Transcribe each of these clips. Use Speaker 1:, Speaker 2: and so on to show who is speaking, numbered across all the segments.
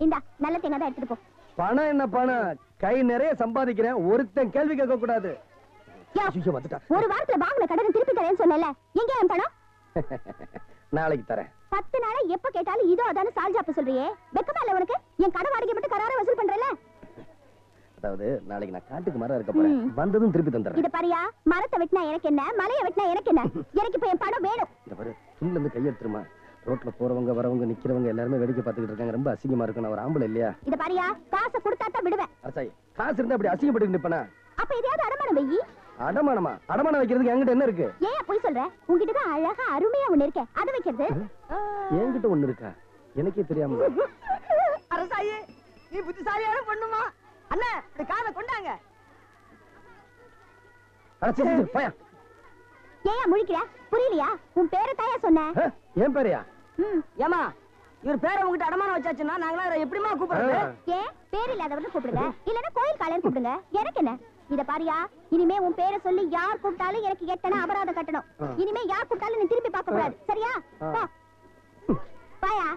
Speaker 1: இந்தா நல்ல தேங்காய் தான் எடுத்துட்டு போ.
Speaker 2: பணம் என்ன பணம், கை நிறைய சம்பாதிக்கிறேன், ஒருத்தன் கேள்வி கேட்க கூடாது.
Speaker 1: ஒரு வாரத்துல வாங்கின கடனை திருப்பி தரேன்னு சொன்னல, எங்க என் பணம்?
Speaker 2: நாளைக்கு தரேன்.
Speaker 1: 10 நாளா எப்ப கேட்டாலும் இதோ அதான சால்ஜாப்பு சொல்றியே, வெக்கமா இல்ல உனக்கு? என் கடை வாடகை மட்டும் கரார வசூல் பண்றல.
Speaker 2: அதாவது நாளைக்கு நான் காட்டுக்கு மரம் இருக்க போறேன், வந்ததும் திருப்பி தந்துறேன்.
Speaker 1: இத பாரியா, மரத்தை வெட்டினா எனக்கு என்ன, மலையை வெட்டினா எனக்கு என்ன? எனக்கு இப்ப என் பணம் வேணும்.
Speaker 2: இத பாரு, துண்ணுல இருந்து கையெடுத்துருமா. ரோட்ல போறவங்க வரவங்க நிக்கிறவங்க எல்லாரும் வேடிக்கை பார்த்துட்டு இருக்காங்க, ரொம்ப அசிங்கமா இருக்கு. நான் ஒரு ஆம்பளை இல்லையா?
Speaker 1: இத பாரியா, காசை கொடுத்தா தான் விடுவேன்.
Speaker 2: அரசாயி, காசு இருந்தா அப்படி அசிங்கப்பட்டு நிப்பனா?
Speaker 1: அப்ப எதையாவது அடமானம் வெயி.
Speaker 2: அடமானமா? அடமானம் வைக்கிறதுக்கு என்கிட்ட என்ன இருக்கு?
Speaker 1: ஏன் போய் சொல்ற? உன்கிட்ட தான் அழகா அருமையா ஒண்ணு இருக்கே, அது வைக்கிறது.
Speaker 2: என்கிட்ட ஒண்ணு இருக்கா? எனக்கே தெரியாம.
Speaker 3: அரசாயி, நீ புத்திசாலியான பொண்ணுமா? அண்ணா, இந்த காதை கொண்டாங்க.
Speaker 2: அரசாயி போயா.
Speaker 1: ஏன் முழிக்கிற? புரியலையா? உன் பேரை தாயா சொன்ன?
Speaker 2: ஏன் பேரையா?
Speaker 3: ஏமா, இவர் பேரை உங்ககிட்ட அடமானம் வச்சாச்சுன்னா நாங்களாம் எப்படிமா கூப்பிடுறது?
Speaker 1: ஏன் பேர் இல்லாதவன்னு கூப்பிடுங்க, இல்லன்னா கோயில் காலைன்னு கூப்பிடுங்க, எனக்கு என்ன? இத பாரியா, இனிமே உன் பேரை சொல்லி யார் கூப்பிட்டாலும் எனக்கு எட்டனா அபராதம் கட்டணும். இனிமே யார் கூப்பிட்டாலும் நீ திரும்பி பார்க்க கூடாது, சரியா? பாயா.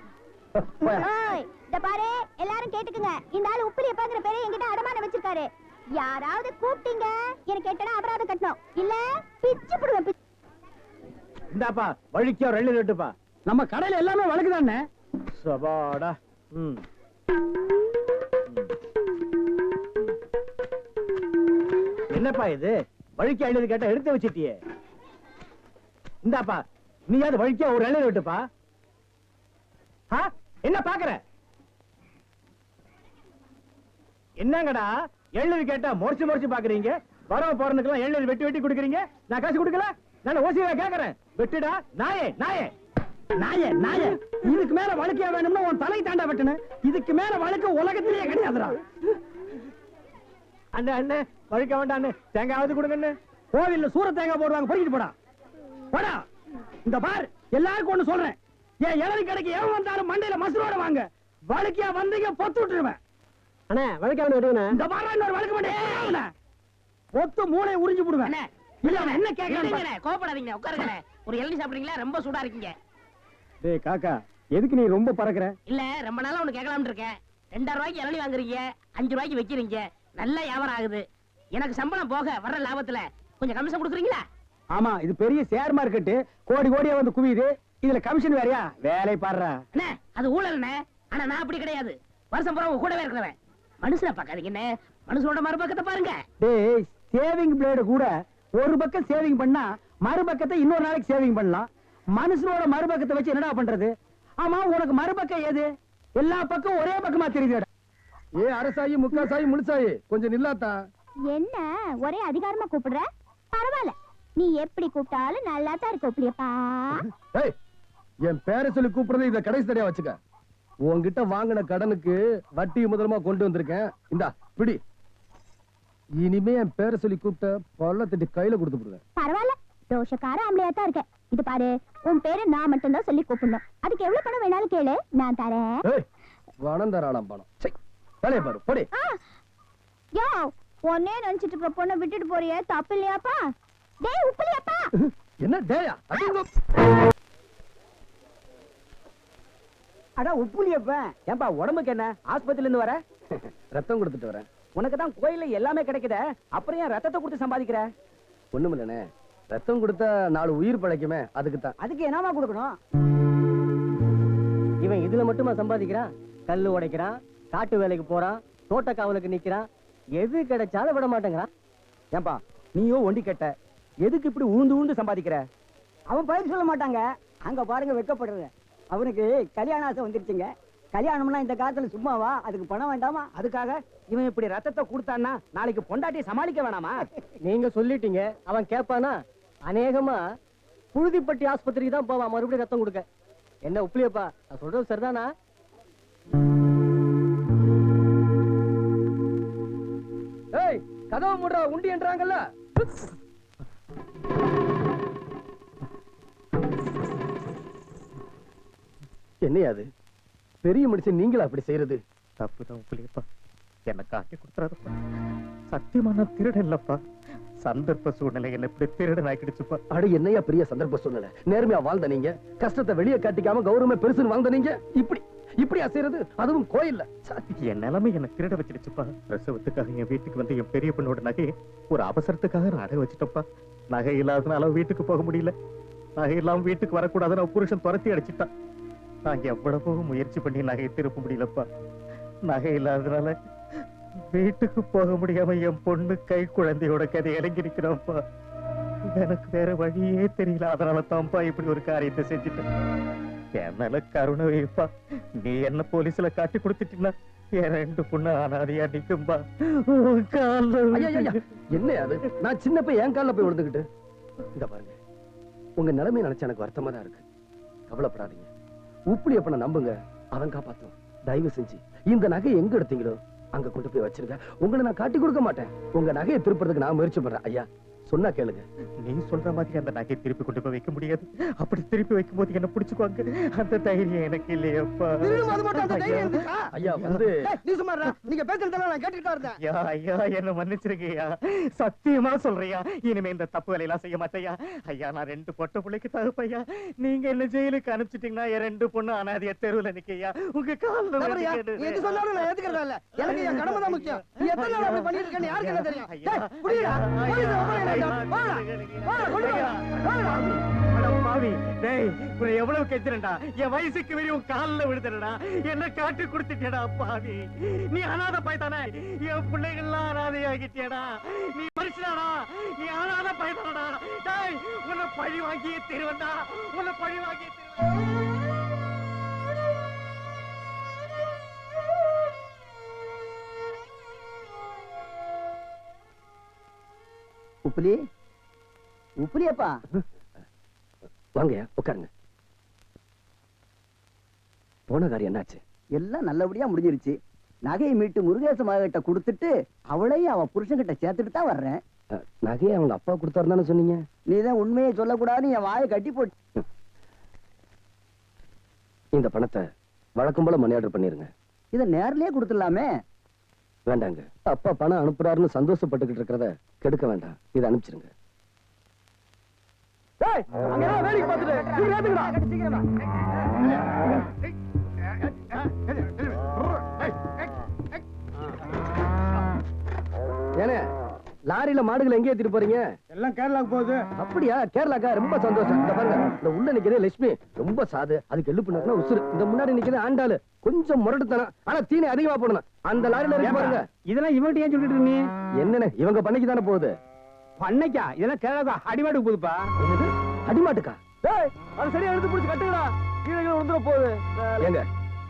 Speaker 1: இத பாரு, எல்லாரும் கேட்டுக்குங்க, இந்த ஆளு உப்பிலியப்பாங்கிற பேரை என்கிட்ட அடமானம் வச்சிருக்காரு. யாராவது கூப்பிட்டீங்க எனக்கு எட்டனா அபராதம் கட்டணும், இல்ல பிச்சு புடுவேன்.
Speaker 2: இந்தாப்பா வழிக்கோ ரெண்டு ரெட்டுப்பா. நம்ம கடையில எல்லாமே வழக்குதானே. சபாடா. என்னப்பா இது, வழிக்கு எழுதி கேட்டா எடுத்து வச்சிட்டியே. இந்தாப்பா நீயாவது வழிக்கோ ஒரு எழுதி விட்டுப்பா. என்ன பாக்குற? என்னங்கடா எழுதி கேட்டா முறைச்சு முறைச்சு பாக்குறீங்க? வரவ போறதுக்கெல்லாம் எழுதி வெட்டி வெட்டி கொடுக்குறீங்க, நான் காசு கொடுக்கல. நான் ஓசியா கேக்குறேன், வெட்டுடா நாயே நாயே நாயே நாயே. இதுக்கு மேல வழக்கியா வேணும்னா உன் தலை தாண்டா வெட்டணும். இதுக்கு மேல வழக்கு உலகத்திலேயே கிடையாதுடா. அண்ணே அண்ணே வழிக்க வேண்டாம் அண்ணே, தேங்காவது கொடுங்க. கோவில்ல சூர தேங்காய் போடுவாங்க, பொறிக்கிட்டு போடா போடா. இந்த பார், எல்லாருக்கும் ஒண்ணு சொல்றேன், என் இளவி கடைக்கு எவன் வந்தாலும் மண்டையில மசுரோட வாங்க. வழக்கியா வந்தீங்க பொத்து விட்டுருவேன். அண்ணே வழக்கா விடுவேன். இந்த பாரு, இன்னொரு வழக்கு மாட்டேன், பொத்து மூளை உறிஞ்சு போடுவேன். என்ன கேக்குறீங்க?
Speaker 3: கோபப்படாதீங்க, உட்காருங்க. ஒரு இளநீ சாப்பிடுறீங்களா? ரொம்ப சூடா இருக்கீங்க.
Speaker 2: டேய் காக்கா, எதுக்கு நீ ரொம்ப பறக்குற?
Speaker 3: இல்ல, ரொம்ப நாளா ஒண்ணு கேட்கலாம்னு இருக்கேன். 2000 ரூபாய்க்கு இளநீ வாங்குறீங்க, 5 ரூபாய்க்கு வைக்கிறீங்க, நல்ல வியாபாரம் ஆகுது. எனக்கு சம்பளம் போக வர்ற லாபத்துல கொஞ்சம் கமிஷன் கொடுக்குறீங்களா?
Speaker 2: ஆமா, இது பெரிய ஷேர் மார்க்கெட், கோடி கோடியா வந்து குவியுது. இதுல கமிஷன் வேறயா? வேலை பாடுறா.
Speaker 3: அண்ணே, அது ஊழல்ண்ணே. ஆனா நான் அப்படி கிடையாது, வருஷம் பூரா கூடவே இருக்கிறவன். மனுஷனை பார்க்காதீங்கண்ணே, மனுஷனோட மறுபக்கத்தை பாருங்க.
Speaker 2: டேய், சேவிங் பிளேடு கூட ஒரு பக்கம் சேவிங் பண்ணா மறுபக்கத்தை இன்னொரு நாளைக்கு சேவிங் பண்ணலாம். மனுஷனோட மறுபக்கத்தை வச்சு என்னடா பண்றது? ஆமா, உனக்கு மறுபக்கம் ஏது? எல்லா பக்கம் ஒரே பக்கமா தெரியுது. ஏ அரசாயி, முக்காசாயி, முழுசாயி, கொஞ்சம் நில்லாத்தா.
Speaker 1: என்ன ஒரே அதிகாரமா கூப்பிடுற? பரவாயில்ல, நீ எப்படி கூப்பிட்டாலும் நல்லா தான் இருக்க புளியப்பா.
Speaker 2: என் பேரை சொல்லி கூப்பிடுறது இத கடைசி தடையா வச்சுக்க. உன்கிட்ட வாங்கின கடனுக்கு வட்டி முதலமா கொண்டு வந்திருக்கேன், இந்தா பிடி. இனிமே என் பேரை சொல்லி கூப்பிட்ட பல்ல தட்டி கையில கொடுத்து போடுவேன்.
Speaker 1: பரவாயில்ல, தோஷக்கார ஆம்பளையா தான் இருக்க. இது பாரு, உன் பேரை நான் மட்டும் தான் சொல்லி கூப்பிடணும். அதுக்கு எவ்வளவு பணம் வேணாலும் கேளு, நான் தரேன்.
Speaker 2: பணம் தராளாம் பணம். வேலையை பாரு, போடி.
Speaker 1: யோ, ஒன்னே நினைச்சிட்டு இருக்க பொண்ணை விட்டுட்டு போறியே, தப்பு இல்லையாப்பா? டேய் உப்புலியாப்பா.
Speaker 2: என்ன டேயா?
Speaker 3: அட உப்புலியப்ப, ஏன்பா உடம்புக்கு என்ன? ஆஸ்பத்திரில இருந்து வர?
Speaker 2: ரத்தம் கொடுத்துட்டு வரேன்.
Speaker 3: உனக்கு தான் கோயில்ல எல்லாமே கிடைக்குதே, அப்புறம் ஏன் ரத்தத்தை கொடுத்து சம்பாதிக்கிற?
Speaker 2: ஒண்ணுமில்லனே, ரத்தம் கொடுத்தா 4 உயிர் பழைக்குமே, அதுக்கு தான்.
Speaker 3: அதுக்கு என்னமா கொடுக்கணும்?
Speaker 4: இவன் இதுல மட்டுமா சம்பாதிக்கிறான்? கல்லு உடைக்கிறான், காட்டு வேலைக்கு போறான், தோட்ட காவலுக்கு நிக்கிறான், எது கிடைச்சாலும் விட மாட்டேங்கிறான்.
Speaker 3: ஏன்பா நீயோ ஒண்டி கட்ட, எதுக்கு இப்படி உழுந்து உழுந்து சம்பாதிக்கிற? அவன் பயிர் சொல்ல மாட்டாங்க, அங்க பாருங்க வெட்கப்படுறது. அவனுக்கு கல்யாண ஆசை வந்துருச்சுங்க. கல்யாணம்னா இந்த காலத்துல சும்மாவா? அதுக்கு பணம் வேண்டாமா? அதுக்காக இவன் இப்படி ரத்தத்தை கொடுத்தான்னா நாளைக்கு பொண்டாட்டியை சமாளிக்க வேணாமா?
Speaker 4: நீங்க சொல்லிட்டீங்க, அவன் கேட்பானா? அநேகமா புழுதிப்பட்டி ஆஸ்பத்திரிக்கு தான் போவான் மறுபடியும் ரத்தம் கொடுக்க. என்ன உப்புலியப்பா, நான் சொல்றது சரிதானா?
Speaker 2: ஏய், கதவு மூடுற, உண்டி என்றாங்கல்ல. என்னையாது பெரிய மனுஷன் நீங்களா அப்படி செய்யறது?
Speaker 5: தப்புதான் உப்புலியப்பா, என்ன காட்டி கொடுத்துறாருப்பா. சத்தியமா நான் திருடன்லப்பா, சந்தர்ப்ப சூழ்நிலை என்ன இப்படி திருடன் ஆக்கிடுச்சுப்பா.
Speaker 2: அட என்னையா பெரிய சந்தர்ப்ப சூழ்நிலை? நேர்மையா வாழ்ந்த நீங்க, கஷ்டத்தை வெளியே காட்டிக்காம கௌரவமே பெருசுன்னு வாழ்ந்த நீங்க இப்படி இப்படி அசைறது, அதுவும் கோயில்ல.
Speaker 5: என் நிலைமை என்ன திருட வச்சிருச்சுப்பா. பிரசவத்துக்காக என் வீட்டுக்கு வந்து என் பெரிய பொண்ணோட நகையை ஒரு அவசரத்துக்காக நான் அடகு வச்சுட்டப்பா. நகை இல்லாதனால வீட்டுக்கு போக முடியல. நகை இல்லாம வீட்டுக்கு வரக்கூடாதுன்னு புருஷன் துரத்தி அடிச்சுட்டான். நான் எவ்வளவோ முயற்சி பண்ணி நகையை திருப்ப முடியலப்பா. நகை இல்லாதனால வீட்டுக்கு போக முடியாம என் பொண்ணு கை குழந்தையோட கதை இறங்கி நிற்கிறான்ப்பா. எனக்கு வேற வழியே தெரியல. அதனால தான்ப்பா இப்படி ஒரு காரியத்தை செஞ்சுட்டேன். என் மேல கருணை வைப்பா. நீ என்ன போலீஸ்ல காட்டி கொடுத்துட்டீங்கன்னா என் 2 பொண்ணு அனாதையா நிக்கும்பா.
Speaker 2: என்ன அது? நான் சின்ன போய் என் காலில் போய் விழுந்துகிட்டு. இந்த பாருங்க, உங்க நிலைமை நினைச்சா எனக்கு வருத்தமா தான் இருக்கு. கவலைப்படாதீங்க. உப்புளி அப்பனை நம்புங்க, அவன் காப்பாத்தும். தயவு செஞ்சு இந்த நகை எங்க எடுத்தீங்களோ அங்க கொண்டு போய் வச்சிருங்க. உங்களை நான் காட்டி கொடுக்க மாட்டேன். உங்க நகையை திருப்பறதுக்கு நான் முயற்சி பண்றேன். ஐயா சொன்னா கேளுங்க.
Speaker 5: நீ சொல்ற மாதிரி அந்த நகை திருப்பி கொண்டு போய் வைக்க முடியாது. அப்படி திருப்பி வைக்கும் போது என்ன பிடிச்சுக்குவாங்க. அந்த தைரியம் எனக்கு இல்லையப்பா.
Speaker 2: ஐயா வந்து நீ சும்மாடா. நீங்க பேசுறதெல்லாம் நான் கேட்டுக்கிட்டா இருந்தேன்.
Speaker 5: ஐயா ஐயா என்ன மன்னிச்சிருக்கீயா. சத்தியமா சொல்றியா? இனிமே இந்த தப்புகளை எல்லாம் செய்ய மாட்டேயா. ஐயா நான் 2 பொட்ட பிள்ளைக்கு தகுப்பையா. நீங்க என்ன ஜெயிலுக்கு அனுப்பிச்சிட்டீங்கன்னா என் 2 பொண்ணு அனாதைய தெருவுல நிக்கையா. உங்க கால்ல
Speaker 2: எது சொன்னாலும் நான் ஏத்துக்கிறதா இல்ல. எனக்கு என் கடமை தான் முக்கியம். நீ எத்தனை நாள் அப்படி பண்ணிட்டு இருக்கேன்னு யாருக்கு என்ன தெரியும்? டேய் புடிடா.
Speaker 5: எவ்வளவு கெஞ்சிரண்டா. என் வயசுக்கு வெளியே உன் காலில் விழுதுடா. என்ன காட்டி கொடுத்துட்டேடா பாவி. நீ அனாதை பாய்தானே. என் பிள்ளைகள்லாம் அனாதையாகிட்டேடா. நீ மனுஷனாடா. நீ அனாதை பாய்தானடா. டேய் உன்னை பழி வாங்கியே தருவண்டா. உன்னை பழி வாங்கியே தருவ.
Speaker 3: உப்புலி, உப்புலியப்பா
Speaker 2: வாங்க உட்காருங்க. போன காரியம் என்னாச்சு?
Speaker 3: எல்லாம் நல்லபடியா முடிஞ்சிருச்சு. நகையை மீட்டு முருகேச மகிட்ட கொடுத்துட்டு அவளையும் அவன் புருஷன்கிட்ட சேர்த்துட்டு தான் வர்றேன்.
Speaker 2: நகையை அவங்க அப்பா கொடுத்தாருன்னு சொன்னீங்க.
Speaker 3: நீதான் உண்மையை சொல்லக்கூடாதுன்னு என் வாயை கட்டி போட்டு.
Speaker 2: இந்த பணத்தை வழக்கம் போல மணி ஆர்டர் பண்ணிருங்க.
Speaker 3: இதை நேர்லயே கொடுத்துடலாமே.
Speaker 2: வேண்டாங்க. அப்பா பணம் அனுப்புறாருன்னு சந்தோஷப்பட்டுக்கிட்டு இருக்கிறத கெடுக்க வேண்டாம். இதை அனுப்பிச்சிருங்க. வேலைக்கு பார்த்துட்டு ஏனே லாரியில மாடுகளை எங்க ஏத்திட்டு போறீங்க?
Speaker 6: எல்லாம் கேரளாக்கு போகுது.
Speaker 2: அப்படியா? கேரளாக்கா? ரொம்ப சந்தோஷம். இந்த பாருங்க, இந்த உள்ள நிக்கிறது லட்சுமி, ரொம்ப சாது. அதுக்கு எள்ளு பண்ணா உசுறு. இந்த முன்னாடி நிக்கிறது ஆண்டாளு, கொஞ்சம் முரட்டுத்தனம். ஆனா தீனி அதிகமா போடணும். அந்த லாரியில இருக்கு பாருங்க.
Speaker 6: இதெல்லாம் இவன்ட்டு ஏன் சொல்லிட்டு நீ?
Speaker 2: என்னன்னு இவங்க பண்ணைக்கு தானே போகுது.
Speaker 6: பண்ணைக்கா? இதெல்லாம் கேரளா அடிமாட்டுக்கு போகுதுப்பா.
Speaker 2: என்னது அடிமாட்டுக்கா? அது சரியா எடுத்து பிடிச்சு கட்டுங்கடா. கீழே வந்துட போகுது. ஏங்க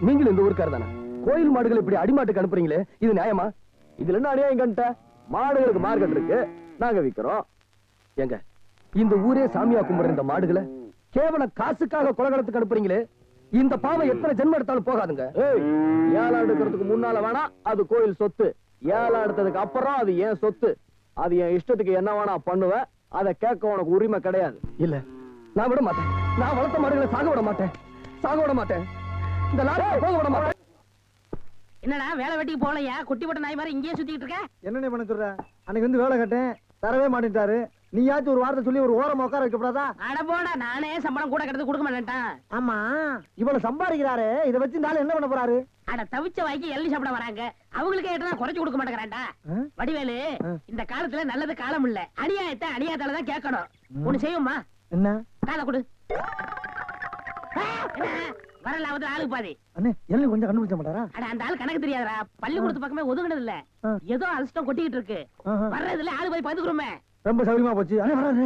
Speaker 2: நீங்களும் இந்த ஊருக்கார தானே? கோயில் மாடுகள் இப்படி அடிமாட்டுக்கு அனுப்புறீங்களே, இது நியாயமா? இதுல என்ன அநியாயம் கண்ட? மாடுகளுக்கு மார்க்கெட் இருக்கு, நாங்க விக்கிறோம். ஏங்க இந்த ஊரே சாமியா கும்பிடுற இந்த மாடுகளை கேவலம் காசுக்காக கொலகலத்துக்கு அனுப்புறீங்களே, இந்த பாவம் எத்தனை ஜென்மம் எடுத்தாலும் போகாதுங்க. ஏழா எடுக்கிறதுக்கு முன்னால வேணா அது கோயில் சொத்து, ஏழா எடுத்ததுக்கு அப்புறம் அது ஏன் சொத்து. அது என் இஷ்டத்துக்கு என்ன வேணா பண்ணுவேன். அதை கேட்க உனக்கு உரிமை கிடையாது. இல்ல நான் விட மாட்டேன். நான் வளர்த்த மாடுகளை சாக விட மாட்டேன். சாக விட மாட்டேன். இந்த லாரியை போக விட மாட்டேன்.
Speaker 7: என்னடா வேலை வெட்டிக்கு போலையா? குட்டி போட்ட நாய் மாதிரி இங்கேயே சுத்திட்டு இருக்க?
Speaker 6: என்னென்ன பண்ண சொல்ற? அன்னைக்கு வந்து வேலை கட்டேன், தரவே மாட்டேன்ட்டாரு. நீயாச்சும் ஒரு வார்த்தை சொல்லி ஒரு ஓரமா உட்கார வைக்கப்படாதா?
Speaker 7: அட போடா, நானே சம்பளம் கூட கிடந்து கொடுக்க மாட்டேன்ட்டான்.
Speaker 6: ஆமா, இவ்வளவு சம்பாதிக்கிறாரு, இதை வச்சு நாள் என்ன பண்ண போறாரு?
Speaker 7: அட தவிச்ச வாய்க்கு எள்ளி சாப்பிட வராங்க, அவங்களுக்கு ஏற்றா குறைச்சு கொடுக்க மாட்டேங்கிறான்டா. வடிவேலு, இந்த காலத்துல நல்லது காலம் இல்ல, அநியாயத்தை அநியாயத்தாலதான் கேட்கணும். ஒண்ணு செய்யுமா?
Speaker 6: என்ன?
Speaker 7: காலை கொடு. வரலாவது ஆளுக்கு பாதி.
Speaker 6: அண்ணே எல்லாம் கொஞ்சம் கண்டுபிடிச்ச மாட்டாரா?
Speaker 7: அட அந்த ஆள் கணக்கு தெரியாதா? பள்ளிக்கூடத்து பக்கமே ஒதுங்கினது இல்ல, ஏதோ அலசிட்டம் கொட்டிக்கிட்டு இருக்கு. வர்றதுல ஆளு போய் பதுக்குறோமே.
Speaker 6: ரொம்ப சௌரியமா போச்சு. அண்ணே வராரு.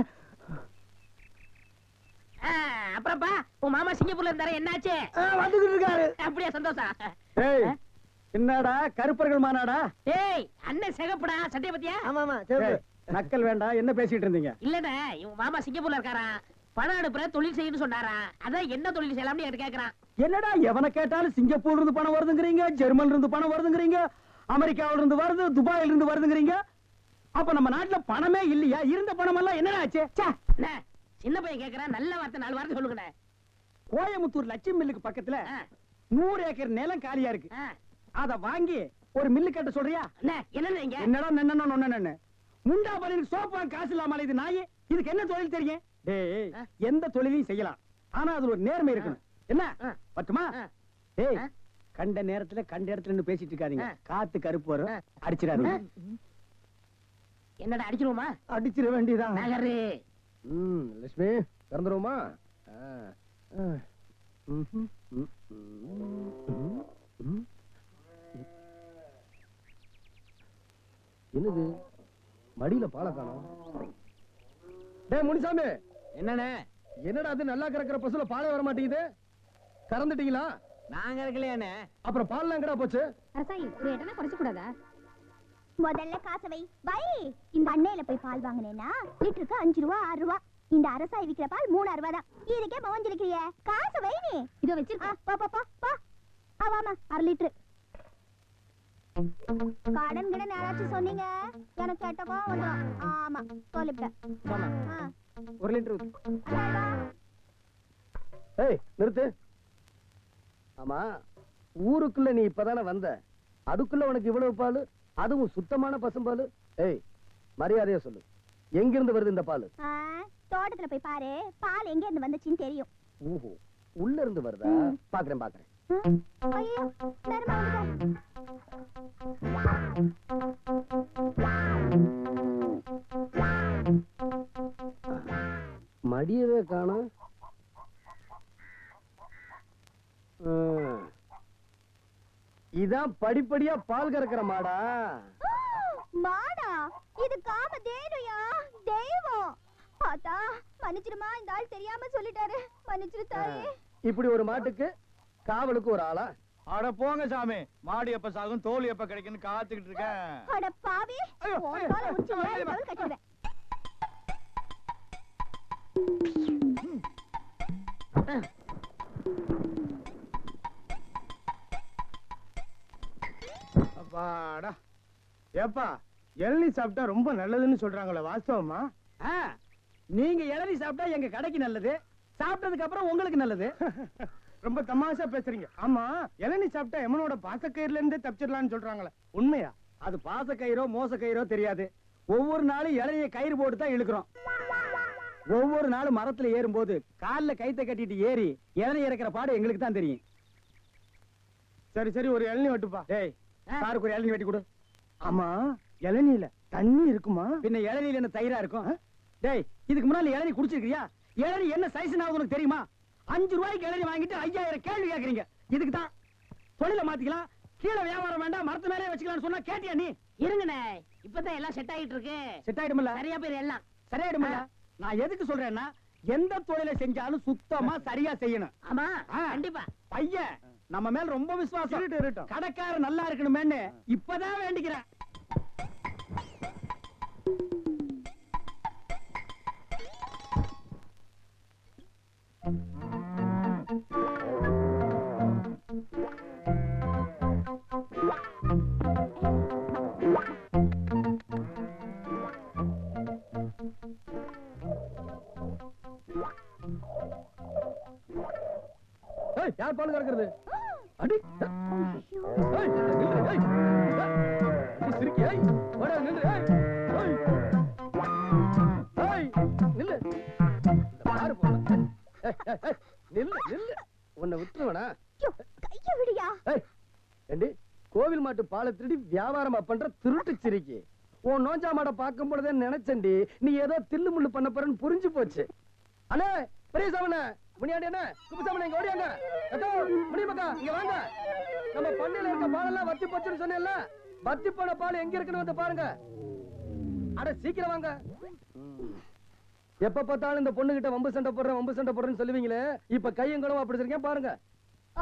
Speaker 7: அப்புறப்பா உன் மாமா சிங்கப்பூர்ல இருந்தாரு, என்னாச்சு?
Speaker 6: வந்துகிட்டு இருக்காரு.
Speaker 7: அப்படியா? சந்தோஷம்.
Speaker 6: ஏய் என்னடா கருப்பர்கள் மாநாடா?
Speaker 7: ஏய் அண்ணன் சிகப்புடா, சட்டைய பத்தியா?
Speaker 6: ஆமா ஆமா சரி. நக்கல் வேண்டாம். என்ன பேசிட்டு இருந்தீங்க?
Speaker 7: இல்லடா, இவன் மாமா சிங்கப்பூர்ல இருக்காரா, பணம் அனுப்புற தொழில் செய்யணும்னு சொன்னாரா. அதான் என்ன தொழில் செய்யலாம்னு என்கிட்ட கேக்குறான்.
Speaker 2: என்னடா எவனை கேட்டாலும் சிங்கப்பூர்ல இருந்து பணம் வருதுங்கிறீங்க, ஜெர்மன்ல இருந்து பணம் வருதுங்கிறீங்க, அமெரிக்காவில இருந்து வருது, துபாயில இருந்து வருதுங்கிறீங்க. அப்ப நம்ம நாட்டுல பணமே இல்லையா? இருந்த பணம் எல்லாம் என்னடா ஆச்சு?
Speaker 7: சின்ன பையன் கேக்குறான், நல்ல வார்த்தை 4 வார்த்தை சொல்லுங்க.
Speaker 2: கோயமுத்தூர் லட்சுமி மில்லுக்கு பக்கத்துல 100 ஏக்கர் நிலம் காலியா இருக்கு. அத வாங்கி ஒரு மில்லு கட்ட சொல்றியா? என்னடா நன்னன்னு முண்டா பலனுக்கு சோப்பா காசு இல்லாம இது நாயே. இதுக்கு என்ன தொழில் தெரியும்? டேய் எந்த தொழிலையும் செய்யலாம், ஆனா அதுல ஒரு நேர்மை இருக்கணும். என்ன பட்டுமா? டேய் கண்ட நேரத்துல கண்ட இடத்துல நின்னு பேசிட்டு இருக்காதீங்க. காத்து கருப்பு வரும், அடிச்சிடாதீங்க.
Speaker 7: என்னடா அடிச்சிருவோமா?
Speaker 2: அடிச்சிட வேண்டியதான்.
Speaker 7: நகரு.
Speaker 4: லட்சுமி திறந்துருவோமா? என்னது மடியில பாலை காணோம்? டேய் முனிசாமி,
Speaker 2: என்னண்ணே?
Speaker 4: என்னடா அது நல்லா கறக்கிற பசுல பாலே வர மாட்டேங்குது? கறந்துட்டீங்களா?
Speaker 2: நாங்க இருக்கலையாண்ணே.
Speaker 4: அப்புறம் பால்லாம் எங்கடா போச்சு?
Speaker 1: அரசாயி ஒரு எட்டனா குறைச்சு கூடாதா? முதல்ல காசை வை. வை. இந்த அண்ணையில போய் பால் வாங்கினேன்னா லிட்டருக்கு 5 ரூபா 6 ரூபா. இந்த அரசாய் விக்கிற பால் 3 ரூபா தான். இதுக்கே பவஞ்சிருக்கிறிய. காசை வை நீ. இதோ வச்சிருக்கா. பா பா பா பா. ஆவாமா 1/2 லிட்டர். கடன் கிடன் யாராச்சும் சொன்னீங்க எனக்கு கேட்டவா வந்துடும். ஆமா சொல்லிவிட்டேன்.
Speaker 2: 1 லிட்டர்.
Speaker 4: ஏய் நிறுத்து. ஆமா, ஊருக்குள்ள நீ இப்பதானே வந்த, அதுக்குள்ள உனக்கு இவ்வளவு பால், அதுவும் சுத்தமான பசும்பால்? ஏய் மரியாதையா சொல்லு, எங்கிருந்து வருது இந்த பால்?
Speaker 1: தோட்டத்துல போய் பாரு, பால் எங்க இருந்து வந்துச்சுன்னு தெரியும்.
Speaker 4: ஓஹோ, உள்ள இருந்து வருதா? பாக்குறேன் பாக்குறேன்.
Speaker 1: ஐயோ நேரமா வந்துட்டேன்.
Speaker 4: மடியவே காணோம். இதான் படிப்படியா பால் கறக்கிற மாடா?
Speaker 1: மாடா? இது காம தேனுயா, தெய்வம். ஆத்தா மன்னிச்சிடுமா, இந்த ஆள் தெரியாம சொல்லிட்டாரு, மன்னிச்சிரு தாயே.
Speaker 4: இப்படி ஒரு மாட்டுக்கு காவலுக்கு ஒரு ஆளா?
Speaker 2: அட போங்க சாமி, மாடு எப்ப சாகும் தோல் எப்ப கிடைக்குன்னு காத்துக்கிட்டு இருக்கேன்.
Speaker 1: அட பாவி, ஒரு கால உச்சி மேல தோல் கட்டிடுவேன்.
Speaker 2: அப்பாடா. ஏப்பா, இளநீ சாப்பிட்டா ரொம்ப நல்லதுன்னு சொல்றாங்களே, வாஸ்தவமா? நீங்க இளநீ சாப்பிட்டா எங்க கடைக்கு நல்லது, சாப்பிட்டதுக்கு அப்புறம் உங்களுக்கு நல்லது. ரொம்ப தமாஷா பேசுறீங்க. ஆமா, இளநீ சாப்பிட்டா எமனோட பாசக்கயிறுல இருந்தே தப்பிச்சிடலாம்னு சொல்றாங்களே, உண்மையா? அது பாசக்கயிறோ மோசக்கயிறோ தெரியாது. ஒவ்வொரு நாளும் இளநிய கயிறு போட்டு தான் இழுக்கிறோம். ஒவ்வொரு நாளும் மரத்துல ஏறும்போது கால்ல கைத்தை கட்டிட்டு ஏறி இளநீ இறக்கிற பாடு எங்களுக்கு தான் தெரியும். சரி சரி, ஒரு இளநீ வெட்டுப்பா. டேய், சாருக்கு ஒரு இளநீ வெட்டி கொடு. ஆமா, இளநீல தண்ணி இருக்குமா? பின்ன இளநீல என்ன தயிரா இருக்கும்? டேய், இதுக்கு முன்னால இளநீ குடிச்சிருக்கியா? இளநீ என்ன சைஸ் ஆகுது உனக்கு தெரியுமா? 5 ரூபாய்க்கு இளநீ வாங்கிட்டு 5000 கேள்வி கேக்குறீங்க. இதுக்கு தான் தொழில மாத்திக்கலாம், கீழே வியாபாரம் வேண்டாம், மரத்து மேலே வச்சுக்கலாம்னு சொன்னா கேட்டியா நீ?
Speaker 7: இருங்கண்ணே, இப்பதான் எல்லாம் செட் ஆயிட்டு இருக்கு.
Speaker 2: செட் ஆயிடும்ல?
Speaker 7: சரியா பேர் எல்லாம்
Speaker 2: சரியாயிடும்ல? நான் எதுக்கு சொல்றேன்னா, எந்த தொழிலை செஞ்சாலும் சுத்தமா சரியா செய்யணும்.
Speaker 7: ஆமா கண்டிப்பா.
Speaker 2: பையன் நம்ம மேல ரொம்ப விசுவாசம். கடைக்காரர் நல்லா இருக்கணுமேன்னு இப்பதான் வேண்டிக்கிறேன்.
Speaker 4: யார் பால் கறக்கிறது? அடி சிரிக்கி. உன்னை விட்டுருவனா?
Speaker 1: கைய விடியா.
Speaker 4: கோவில் மாட்டு பாலை திருடி வியாபாரமா பண்ற திருட்டு சிரிக்கி. உன் நோஞ்சா மாட பார்க்கும் பொழுதே நினைச்சண்டி நீ ஏதோ தில்லு முள்ளு பண்ண போறன்னு புரிஞ்சு போச்சு. அண்ணே பெரியசாமண்ண, முனியாண்டி என்ன குப்புசாமண்ண, இங்க ஓடியாங்க. முனியப்பக்கா இங்க வாங்க. நம்ம பண்ணையில இருக்க பாலெல்லாம் வத்தி போச்சுன்னு சொன்னேன்ல, வத்தி போன பால் எங்க இருக்குன்னு வந்து பாருங்க. அட சீக்கிரம் வாங்க. எப்ப பார்த்தாலும் இந்த பொண்ணு கிட்ட வம்பு சண்டை போடுறேன்னு சொல்லுவீங்களே, இப்ப கையங்களும் அப்படி இருக்கேன் பாருங்க.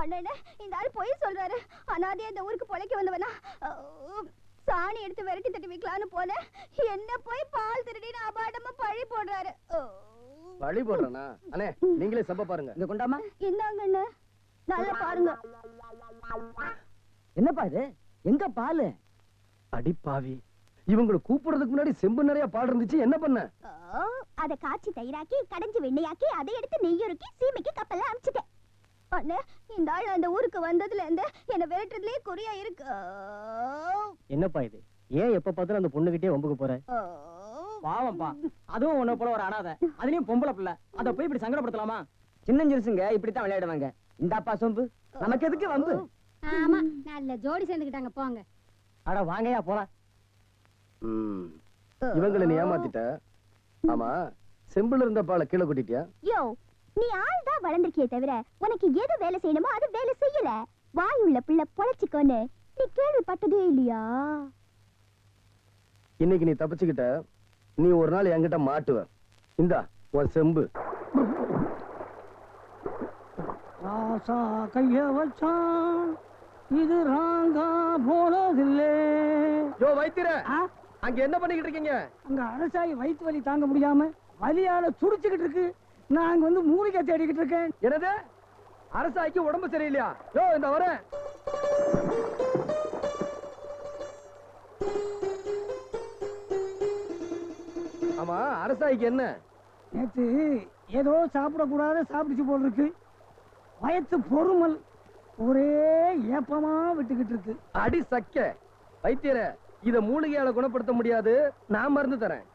Speaker 1: அண்ணே, இந்த ஆள் பொய் சொல்றாரு. அனாதையா இந்த ஊருக்கு பொழைக்க வந்தவனா? சாணி எடுத்து விரட்டி தட்டி வைக்கலான்னு போல என்ன போய் பால் திருடின்னு அபாடமா பழி போடுறாரு.
Speaker 4: பழி போடுறனா? அண்ணே நீங்களே சம்ப பாருங்க.
Speaker 3: இங்க கொண்டாமா.
Speaker 1: இந்தாங்க அண்ணே, நல்லா பாருங்க.
Speaker 3: என்னப்பா இது? எங்க பாலு?
Speaker 4: அடி பாவி, இவங்களை கூப்பிடுறதுக்கு முன்னாடி செம்பு நிறைய பால் இருந்துச்சு, என்ன பண்ண?
Speaker 1: அத காய்ச்சி தயிராக்கி கடைஞ்சி வெண்ணையாக்கி அதை எடுத்து நெய்யுருக்கி சீமைக்கு கப்பல்ல அனுப்பிச்சிட்டேன். அண்ணே, இந்த ஆள் அந்த ஊருக்கு வந்ததுல இருந்து என்ன விரட்டுறதுலயே குறியா இருக்கு.
Speaker 4: என்னப்பா இது? ஏன் எப்ப பார்த்தாலும் அந்த பொண்ணுகிட்டே வம்புக்கு போற?
Speaker 3: பாவம்பா, அதுவும் உன்ன போல ஒரு அனாதை, அதுலயும் பொம்பளை பிள்ளை, அத போய் இப்படி சங்கடப்படுத்தலாமா? சின்னஞ்சிருசுங்க இப்படித்தான் விளையாடுவாங்க. இந்தாப்பா சொம்பு, நமக்கு எதுக்கு வம்பு?
Speaker 8: ஆமா நல்ல ஜோடி சேர்ந்துக்கிட்டாங்க போங்க.
Speaker 3: அட வாங்கயா போலாம்.
Speaker 4: இவங்களை நீ ஏமாத்திட்ட. ஆமா, செம்பிள் இருந்த பாலை கீழே கொட்டிட்டியா?
Speaker 1: யோ, நீ ஆள் தான் வளர்ந்திருக்கியே தவிர உனக்கு எது வேலை செய்யணுமோ அது வேலை செய்யல. வாய் உள்ள பிள்ளை பொழைச்சிக்கோன்னு நீ கேள்விப்பட்டதே இல்லையா?
Speaker 4: இன்னைக்கு நீ தப்பிச்சுக்கிட்ட, நீ ஒரு நாள் என்கிட்ட மாட்டுவ. இந்தா உன் செம்பு.
Speaker 3: ராசா கைய வச்சான், இது ராங்கா போனதில்லை.
Speaker 4: யோ வைத்திர, அங்க என்ன பண்ணிக்கிட்டு இருக்கீங்க?
Speaker 3: அங்க அரசாயி வயிற்று வலி தாங்க முடியாம வலியால துடிச்சுக்கிட்டு இருக்கு. நான் வந்து மூலிகை தேடிக்கிட்டு இருக்கேன்.
Speaker 4: என்னது? அரசாய்க்கு உடம்பு சரியில்லையா? யோ இந்த வரேன். ஆமா, அரசாய்க்கு என்ன?
Speaker 3: நேற்று ஏதோ சாப்பிடக்கூடாத சாப்பிடுச்சு போல் இருக்கு. வயத்து பொறுமல் ஒரே ஏப்பமா விட்டுக்கிட்டு இருக்கு.
Speaker 4: அடி சக்க வைத்தியர, இத மூலிகையால குணப்படுத்த முடியாது, நான் மருந்து தரேன்.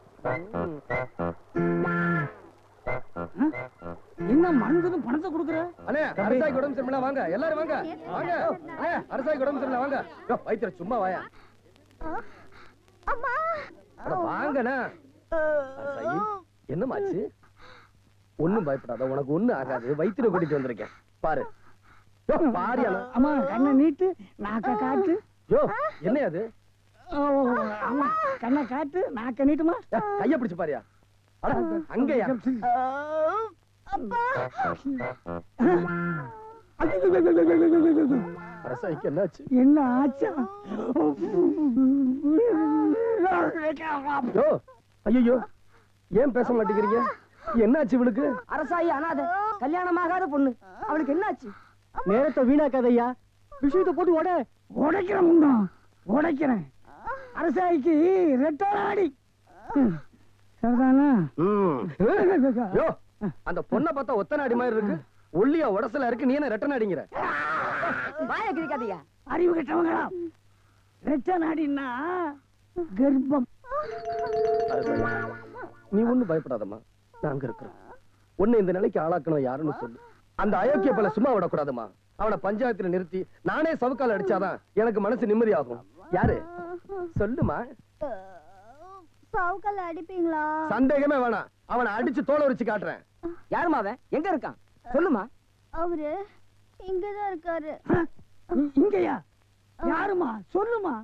Speaker 3: என்ன மருந்து பணத்தை கொடுக்குற?
Speaker 4: அண்ணே, அரசாய்க்கு உடம்பு சரியில்லை, வாங்க எல்லாரும் வாங்க வாங்க. அண்ணே, அரசாய்க்கு உடம்பு சரியில்லை, வாங்க. யோ வைத்தியர சும்மா வாயா.
Speaker 1: அம்மா
Speaker 4: அட வாங்கண்ணா. அரசாயி, என்னமாச்சு? ஒண்ணும் பயப்படாத, உனக்கு ஒண்ணு ஆகாது. வைத்தியரை கூட்டிட்டு வந்திருக்கேன், பாரு. யோ பாரியா.
Speaker 3: அம்மா கண்ணை நீட்டு, நாக்க காட்டு.
Speaker 4: யோ என்ன அது?
Speaker 3: ஆமா கண்ணை காட்டு, நாக்க நீட்டுமா.
Speaker 4: கைய பிடிச்சு பாரியா. அட அங்கயா. அரசாய்க்கு என்னாச்சு?
Speaker 3: என்ன ஆச்சா?
Speaker 4: யோ ஐயோ, ஏன் பேச மாட்டேங்கிறீங்க? என்னாச்சு இவளுக்கு?
Speaker 3: அரசாயி அனாத, கல்யாணமாகாத பொண்ணு, அவளுக்கு என்னாச்சு? நேரத்தை வீணாக்காதையா, விஷயத்தை போட்டு உடைக்கிறேன் முன்னா, உடைக்கிறேன். அரசாய்க்கு ரெட்டாடி சரிதானா?
Speaker 4: யோ, அந்த பொண்ணை பார்த்தா ஒத்த நாடி மாதிரி இருக்கு, ஒல்லியா உடசலா இருக்கு, நீ என்ன ரெட்ட நாடிங்கிற?
Speaker 3: வாய கிழிக்காதீங்க, அறிவு கெட்டவங்களா. ரெட்ட நாடின்னா கர்ப்பம்.
Speaker 4: நீ ஒண்ணும் பயப்படாதம்மா, நாங்க இருக்கிறோம். உன்னை இந்த நிலைக்கு ஆளாக்கணும் யாருன்னு சொல்லு. அந்த அயோக்கிய பல சும்மா விடக்கூடாதுமா. அவனை பஞ்சாயத்துல நிறுத்தி நானே சவுக்கால் அடிச்சாதான் எனக்கு மனசு நிம்மதியாகும். யாரு சொல்லுமா?
Speaker 1: சவுக்கல்ல அடிப்பீங்களா?
Speaker 4: சந்தேகமே வேணாம், அவனை அடிச்சு தோலை உரிச்சு காட்டுறேன்.
Speaker 3: யாருமா அவன்? எங்க இருக்கான் சொல்லுமா.
Speaker 1: அவரு இங்கதான் இருக்காரு.
Speaker 3: இங்கயா? யாருமா சொல்லுமா.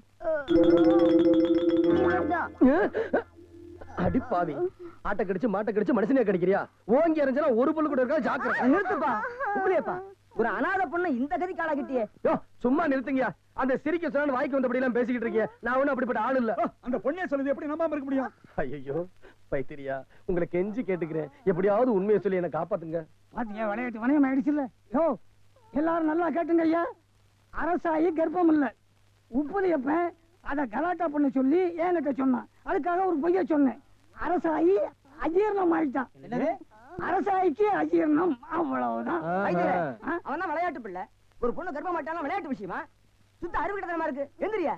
Speaker 1: இவர்தான்.
Speaker 4: அடிப்பாவி, ஆட்ட கடிச்சு மாட்ட கடிச்சு மனுஷனே கடிக்கிறியா? ஓங்கி எறிஞ்சா ஒரு புல்லு கூட இருக்கா, ஜாக்கிரதை.
Speaker 3: நிறுத்துப்பா, உப்படியப்பா. ஒரு அனாதை பொண்ணை இந்த கதி காலாக்கிட்டியே.
Speaker 4: யோ சும்மா நிறுத்துங்கயா. அந்த சிரிக்க சொன்ன வாய்க்கு வந்தபடி எல்லாம் பேசிக்கிட்டு இருக்கீங்க. நான் ஒண்ணும் அப்படிப்பட்ட ஆள் இல்ல.
Speaker 2: அந்த பொண்ணே சொல்லுது, எப்படி நம்பாம இருக்க முடியும்?
Speaker 4: ஐயோ பைத்திரியா, உங்களை கெஞ்சி கேட்டுக்கிறேன், எப்படியாவது உண்மையை சொல்லி என்ன காப்பாத்துங்க.
Speaker 3: பாத்தீங்க, விளையாட்டு வணையம் ஆயிடுச்சுல்ல. யோ எல்லாரும் நல்லா கேட்டுங்க ஐயா, அரசாயி கர்ப்பம் இல்ல. உப்புலியப்ப அத கலாட்டா பண்ண சொல்லி என்கிட்ட சொன்னான். அதுக்காக ஒரு பொய்ய சொன்னேன். அரசாயி அஜீர்ணம் ஆயிட்டான். அரசாய்க்கு அஜீர்ணம், அவ்வளவுதான். அவன் தான் விளையாட்டு பிள்ளை. ஒரு பொண்ணு கர்ப்பம் ஆயிட்டாலும் விளையாட்டு விஷயமா? சுத்த அறிவு கிட்டமா இருக்கு. எந்திரியா.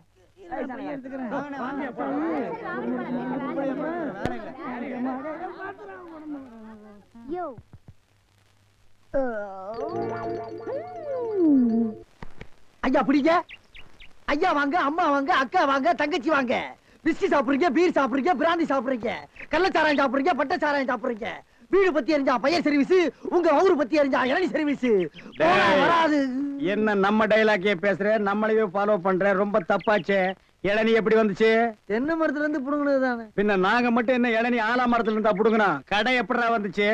Speaker 1: யோ
Speaker 3: ஐயா பிடிங்க. ஐயா வாங்க, அம்மா வாங்க, அக்கா வாங்க, தங்கச்சி வாங்க. பிஸ்கி சாப்பிடுறீங்க, பீர் சாப்பிடுறீங்க, பிராந்தி சாப்பிடுறீங்க, கள்ளச்சாராயம் சாப்பிடுறீங்க, பட்ட சாராயம் சாப்பிடுறீங்க. வீடு பத்தி எரிஞ்சா பையன் சர்வீஸ், உங்க ஊரு பத்தி எரிஞ்சா இளநீ சர்வீஸ். வராது.
Speaker 2: என்ன நம்ம டைலாக்கே பேசுற, நம்மளையே ஃபாலோ பண்ற, ரொம்ப தப்பாச்சே. இளநீ எப்படி வந்துச்சு?
Speaker 3: தென்னை மரத்துல இருந்து புடுங்கினது தானே.
Speaker 2: பின்ன நாங்க மட்டும் என்ன இளநீ ஆலா மரத்துல இருந்தா புடுங்கணும்? கடை எப்படா வந்துச்சு?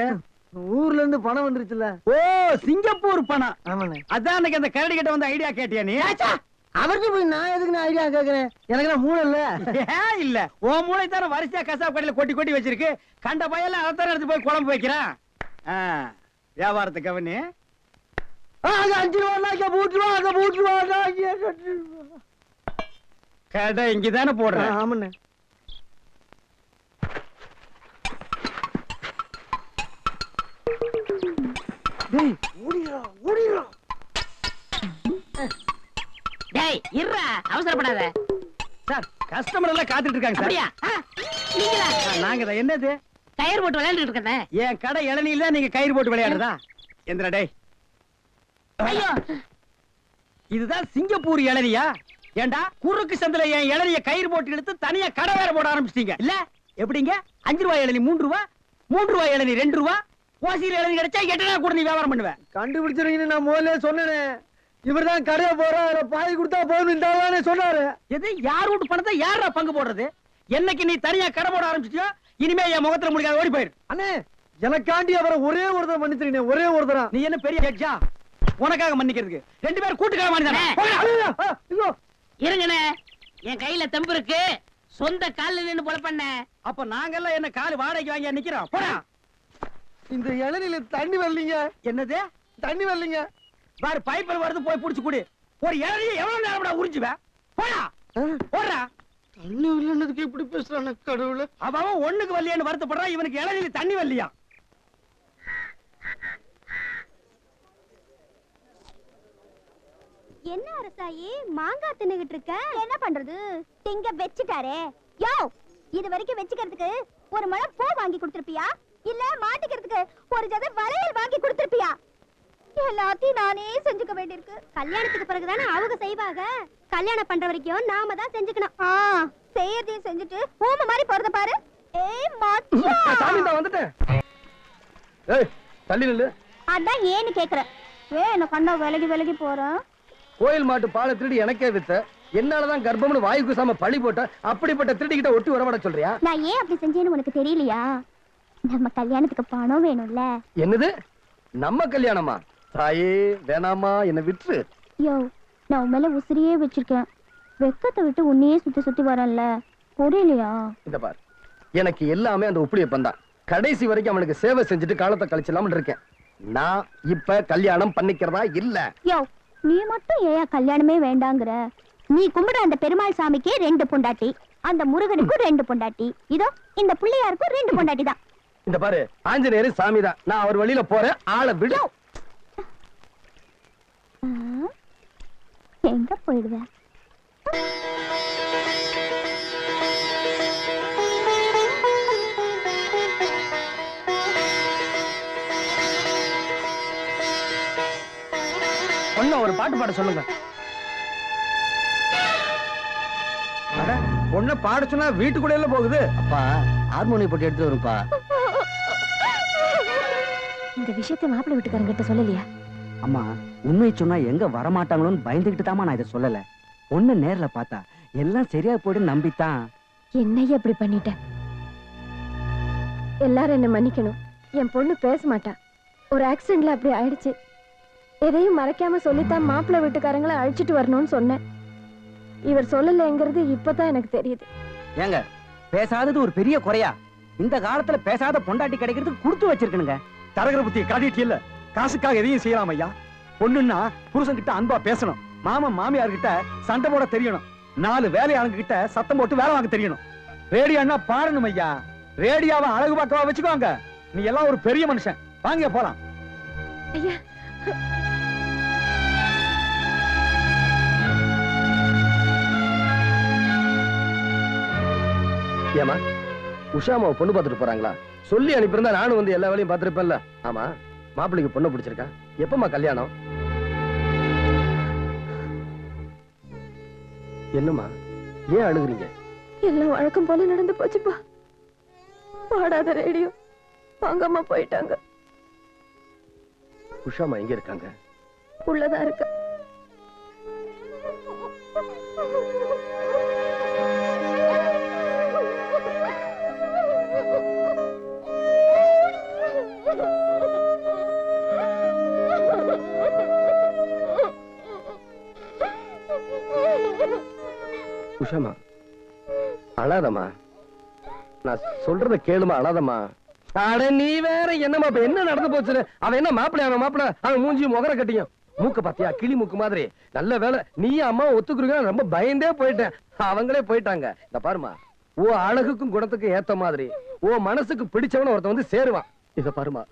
Speaker 3: ஊர்ல இருந்து பணம் வந்துருச்சுல.
Speaker 2: ஓ, சிங்கப்பூர் பணம்.
Speaker 3: ஆமாண்ணே.
Speaker 2: அதான் அன்னைக்கு அந்த கரடி கிட்ட வந்து ஐடியா கேட்டியா நீ?
Speaker 3: அவருக்கு போய் நான் எதுக்கு நான் ஐடியா கேக்குறேன்? எனக்கு நான் மூளை இல்ல.
Speaker 2: ஏன் இல்ல? உன் மூளை தானே வரிசையா கசாப் கடையில கொட்டி கொட்டி வச்சிருக்கு. கண்ட பையல அதான் எடுத்து போய் குழம்பு வைக்கிறான். வியாபாரத்தை கவனி.
Speaker 3: 5 ரூபா பூட்டுருவா.
Speaker 2: கடை இங்கதானே போடுறேன்.
Speaker 3: ஆமாண்ணே.
Speaker 7: டேய் இருடா, அவசரப்படாத.
Speaker 2: சார், கஸ்டமர் எல்லாம் காத்துட்டு இருக்காங்க சார்.
Speaker 7: அப்படியா? நீங்களா?
Speaker 2: நாங்க தான். என்னது?
Speaker 7: கயிறு போட்டு விளையாண்டுட்டு இருக்கேன்.
Speaker 2: என் கடை இளநீல நீங்க கயிறு போட்டு விளையாடுறதா? எந்திரா டேய்.
Speaker 7: ஐயோ
Speaker 2: இதுதான் சிங்கப்பூர் இளநியா? ஏண்டா குறுக்கு சந்தில என் இளநிய கயிறு போட்டு எடுத்து தனியா கடை வேற போட ஆரம்பிச்சிட்டீங்க இல்ல? எப்படிங்க 5 ரூபாய் இளநி 3 ரூபாய், 3 ரூபாய் இளநி 2 ரூபாய், ஓசியில் இளநி கிடைச்சா 8 ரூபாய் கூட நீ வியாபாரம் பண்ணுவேன்.
Speaker 6: கண்டுபிடிச்சிருக்கீங்க, நான் முதல்ல சொன்னேனே. இவர்தான் கடையை போற பாதி கொடுத்தா போதும் சொன்னாரு.
Speaker 2: எது யார் வீட்டு பணத்தை யாரா பங்கு போடுறது? என்னைக்கு நீ தனியா கடை போட ஆரம்பிச்சியோ இனிமே என் முகத்துல முடிக்காத, ஓடி போயிரு.
Speaker 6: அண்ணே எனக்காண்டி அவரை ஒரே ஒருத்தர் மன்னிச்சிருக்கீங்க, ஒரே ஒருத்தரா.
Speaker 2: நீ என்ன பெரிய ஜட்ஜா உனக்காக மன்னிக்கிறதுக்கு? 2 பேரும் கூட்டுக்கார மாட்டானே.
Speaker 7: இருங்கண்ணே, என் கையில தெம்பு இருக்கு, சொந்த கால்ல நின்னு பொழப்பண்ண.
Speaker 2: அப்ப நாங்கெல்லாம் என்ன கால் வாடகைக்கு வாங்கி நிக்கிறோம்? போடா.
Speaker 6: இந்த இளநில தண்ணி வரலீங்க.
Speaker 2: என்னது
Speaker 6: தண்ணி வரலீங்க?
Speaker 2: பாரு பைப்பில் வருது, போய் புடிச்சு குடி. ஒரு இளநியை எவ்வளவு நேரம் உறிஞ்சுவேன்? போடா போடா.
Speaker 6: தண்ணி வரலன்னதுக்கு இப்படி பேசுறானே கடவுளே.
Speaker 2: அவன் ஒண்ணுக்கு வரலையான்னு வருத்தப்படுறான், இவனுக்கு இளநில தண்ணி வரலையா?
Speaker 1: என்ன அரசாயி மாங்காய் தின்னுகிட்டு இருக்க? என்ன பண்றது, திங்க வெச்சிட்டாரே. யோ, இது வரைக்கும் வெச்சிக்கிறதுக்கு ஒரு மழை பூ வாங்கி கொடுத்திருப்பியா, இல்ல மாட்டிக்கிறதுக்கு ஒரு ஜத வளையல் வாங்கி கொடுத்திருப்பியா? எல்லாத்தையும் நானே செஞ்சுக்க வேண்டியிருக்கு. கல்யாணத்துக்கு பிறகுதானே அவங்க செய்வாங்க. கல்யாணம் பண்ற வரைக்கும் நாம தான் செஞ்சுக்கணும். செய்யறதையும் செஞ்சுட்டு ஊம மாதிரி போறத பாரு. ஏய் மச்சான்,
Speaker 4: சாமி நான் வந்துட்டேன். ஏய் தள்ளி நில்லு.
Speaker 1: அதான் ஏன்னு கேக்குறேன். என்ன கண்ணா விலகி போறேன்.
Speaker 4: கோயில் மாட்டு பாலை திருடி எனக்கே வித்த, என்னாலதான் கர்ப்பம்னு வாயு குசாம பழி போட்ட. அப்படிப்பட்ட திருடிக்கிட்ட ஒட்டி வரமாட சொல்றியா?
Speaker 1: நான் ஏன் அப்படி செஞ்சேன்னு உனக்கு தெரியலையா? நம்ம கல்யாணத்துக்கு பணம் வேணும்ல.
Speaker 4: என்னது நம்ம கல்யாணமா? தாயே வேணாமா, என்ன விட்டுரு.
Speaker 1: யோ, நான் உன் மேல உசிரியே வச்சிருக்கேன். வெக்கத்தை விட்டு உன்னையே சுத்தி வரேன்ல, புரியலையா?
Speaker 4: இந்த பார், எனக்கு எல்லாமே அந்த உப்புளியப்பன் தான். கடைசி வரைக்கும் அவனுக்கு சேவை செஞ்சுட்டு காலத்தை கழிச்சலாம்னு இருக்கேன். நான் இப்ப கல்யாணம் பண்ணிக்கிறதா இல்ல.
Speaker 1: யோ, நீ மட்டும் ஏன் கல்யாணமே வேண்டாங்கிற? நீ கும்பிட அந்த பெருமாள் சாமிக்கு 2 பொண்டாட்டி, அந்த முருகனுக்கும் 2 பொண்டாட்டி, இதோ இந்த பிள்ளையாருக்கும் 2 பொண்டாட்டி தான்.
Speaker 4: இந்த பாரு, ஆஞ்சநேயர் சாமி தான். நான் அவர் வழியில போறேன், ஆளை விடு.
Speaker 1: எங்க போயிடுவேன்?
Speaker 2: பொண்ணு ஒரு பாட்டு பாட சொல்லுங்க.
Speaker 6: பொண்ணை பாட சொன்னா வீட்டுக்குள்ள போகுது.
Speaker 3: அப்பா ஹார்மோனியம் போட்டு எடுத்து வரும்பா.
Speaker 1: இந்த விஷயத்தை மாப்பிள்ளை வீட்டுக்காரங்கிட்ட சொல்லலையா?
Speaker 3: அம்மா உண்மை சொன்னா எங்க வரமாட்டாங்களோன்னு பயந்துகிட்டு தாமா நான் இதை சொல்லல. பொண்ணு நேர்ல பார்த்தா எல்லாம் சரியா போயிடும் நம்பித்தான்.
Speaker 9: என்னைய அப்படி பண்ணிட்டேன். எல்லாரும் என்ன மன்னிக்கணும். என் பொண்ணு பேச மாட்டா. ஒரு ஆக்சிடென்ட்ல அப்படி ஆயிடுச்சு. எதையும் மறைக்காம சொல்லித்தான் மாப்பிள்ளை வீட்டுக்காரங்களை அழிச்சிட்டு வரணும்னு சொன்னேன். இவர் சொல்லலைங்கிறது இப்பதான் எனக்கு தெரியுது.
Speaker 3: ஏங்க பேசாதது ஒரு பெரிய குறையா? இந்த காலத்துல பேசாத பொண்டாட்டி கிடைக்கிறதுக்கு கொடுத்து வச்சிருக்கணுங்க.
Speaker 2: தரகர புத்தி காட்டிட்டு இல்ல, காசுக்காக எதையும் செய்யலாம் ஐயா. பொண்ணுன்னா புருஷன் கிட்ட அன்பா பேசணும், மாமன் மாமியார் கிட்ட சண்டை போட தெரியணும், 4 வேலையாளுங்க கிட்ட சத்தம் போட்டு வேலை வாங்க தெரியணும். ரேடியோன்னா பாடணும் ஐயா. ரேடியோவை அழகு பார்க்கவா வச்சுக்கோங்க. நீ எல்லாம் ஒரு பெரிய மனுஷன். வாங்க போலாம்.
Speaker 9: ஐயா,
Speaker 4: ஏமா உஷாமாவை பொண்ணு பார்த்துட்டு போறாங்களா? சொல்லி அனுப்பியிருந்தா நானும் வந்து எல்லா வேலையும் பார்த்திருப்பேன்ல. ஆமா, மாப்பிள்ளைக்கு பொண்ணு பிடிச்சிருக்கா? எப்பமா கல்யாணம்? என்னம்மா ஏன் அழுகுறீங்க?
Speaker 9: எல்லாம் வழக்கம் போல நடந்து போச்சுப்பா. பாடாத ரேடியோ வாங்கம்மா போயிட்டாங்க.
Speaker 4: உஷாமா எங்க இருக்காங்க?
Speaker 9: உள்ளதா இருக்க.
Speaker 4: உஷாமா அழாதம்மா, நான் சொல்றத கேளுமா, அழாதம்மா. அட நீ வேற என்னமா, இப்ப என்ன நடந்து போச்சு? அவன் என்ன மாப்பிள்ளை, அவன் மாப்பிள்ளை, அவன் மூஞ்சி முகர கட்டியும் மூக்க பாத்தியா, கிளி மூக்கு மாதிரி. நல்ல வேலை நீ அம்மா ஒத்துக்குறீங்க, ரொம்ப பயந்தே போயிட்டேன். அவங்களே போயிட்டாங்க. இந்த பாருமா, ஓ அழகுக்கும் குணத்துக்கும் ஏத்த மாதிரி ஓ மனசுக்கு பிடிச்சவன ஒருத்தன் வந்து சேருவான். இத பாருமா,